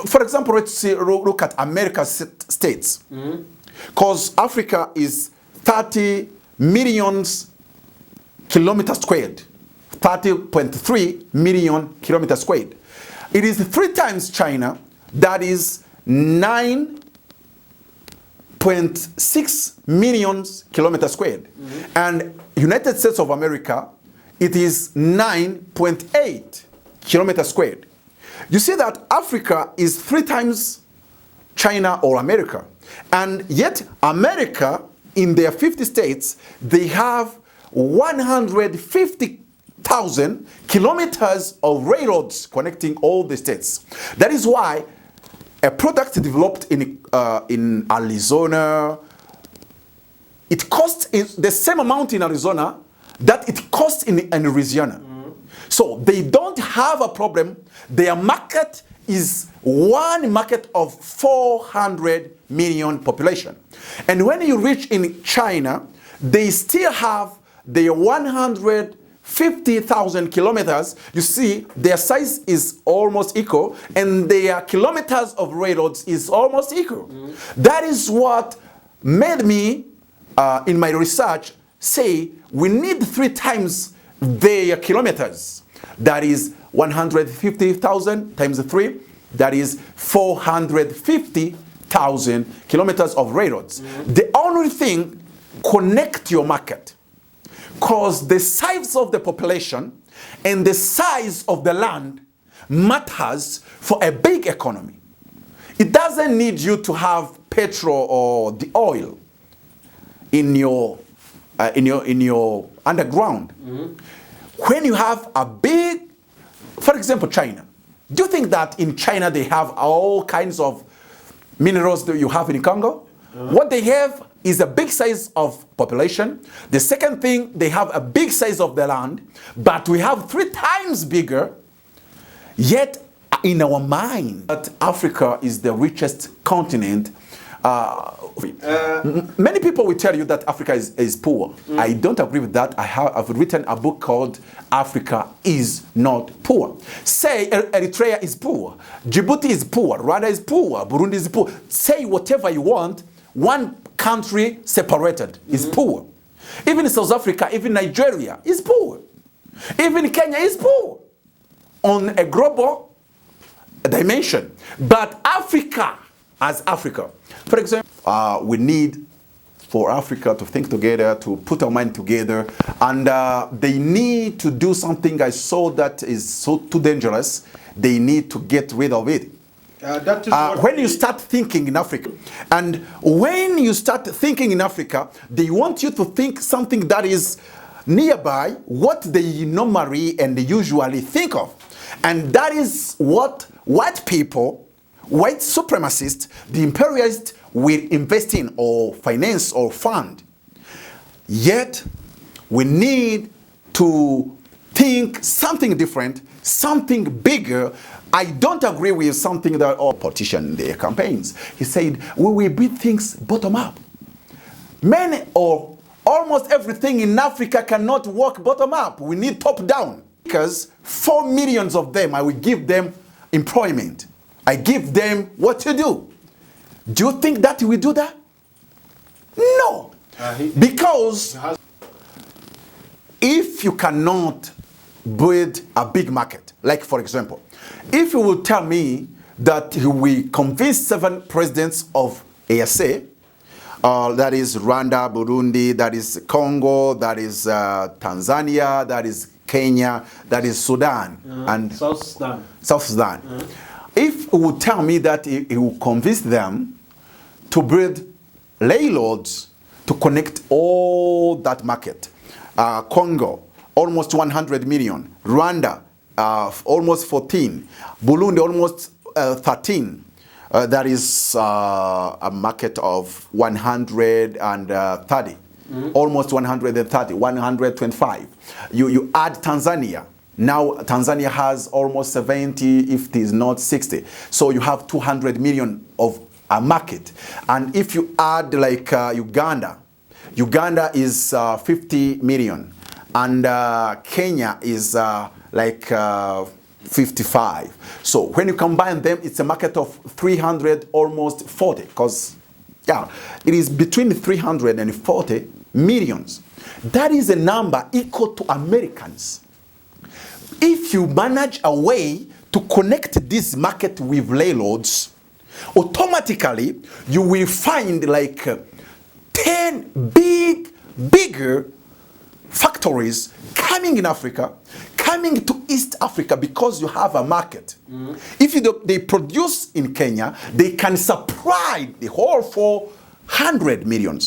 for example, let's see, look at America's states. Because Africa is 30 million kilometers squared. 30.3 million kilometers squared. It is 3 times China, that is 9.6 million kilometers squared. And United States of America, it is 9.8 kilometers squared. You see that Africa is 3 times China or America. And yet America, in their 50 states, they have 150,000 kilometers of railroads connecting all the states. That is why a product developed in Arizona, it costs the same amount in Arizona that it costs in Louisiana. So they don't have a problem. Their market is one market of 400 million population. And when you reach in China, they still have their 150,000 kilometers. You see, their size is almost equal, and their kilometers of railroads is almost equal. That is what made me, in my research, say we need 3 times their kilometers. That is 150,000 times 3. That is 450,000 kilometers of railroads. The only thing, connect your market. Because the size of the population and the size of the land matters for a big economy. It doesn't need you to have petrol or the oil in your underground. When you have a big, for example, China. Do you think that in China they have all kinds of minerals that you have in Congo? What they have is a big size of population. The second thing, they have a big size of the land, but we have 3 times bigger. Yet in our mind, that Africa is the richest continent. Many people will tell you that Africa is poor. I don't agree with that. I've written a book called Africa is Not Poor. Say Eritrea is poor, Djibouti is poor, Rwanda is poor, Burundi is poor. Say whatever you want. One country separated is poor. Even South Africa, even Nigeria is poor. Even Kenya is poor on a global dimension. But Africa, as Africa, for example, we need for Africa to think together, to put our mind together, and they need to do something I saw that is so too dangerous. They need to get rid of it. When you start thinking in Africa, and when you start thinking in Africa, they want you to think something that is nearby what they normally and they usually think of. And that is what white people, white supremacists, the imperialists will invest in or finance or fund. Yet, we need to think something different, something bigger. I don't agree with something that all politicians in their campaigns. He said, we will build things bottom up. Many or almost everything in Africa cannot work bottom up. We need top down. Because 4 million of them, I will give them employment. I give them what to do. Do you think that we do that? No. Because if you cannot build a big market, like for example, if you will tell me that we convince 7 presidents of EAC, that is Rwanda, Burundi, that is Congo, that is Tanzania, that is Kenya, that is Sudan, and South Sudan. If you will tell me that you will convince them to build railroads to connect all that market, Congo, almost 100 million, Rwanda, almost 14, Burundi, almost 13. That is a market of 130, almost 130, 125. You add Tanzania. Now Tanzania has almost 70, if it is not 60. So you have 200 million of a market. And if you add like Uganda is 50 million. And Kenya is like 55. So when you combine them, it's a market of 300, almost 40, because yeah, it is between 340 millions. That is a number equal to Americans. If you manage a way to connect this market with railroads, automatically you will find like 10 bigger factories coming in Africa, coming to East Africa, because you have a market. If they produce in Kenya, they can supply the whole 400 millions.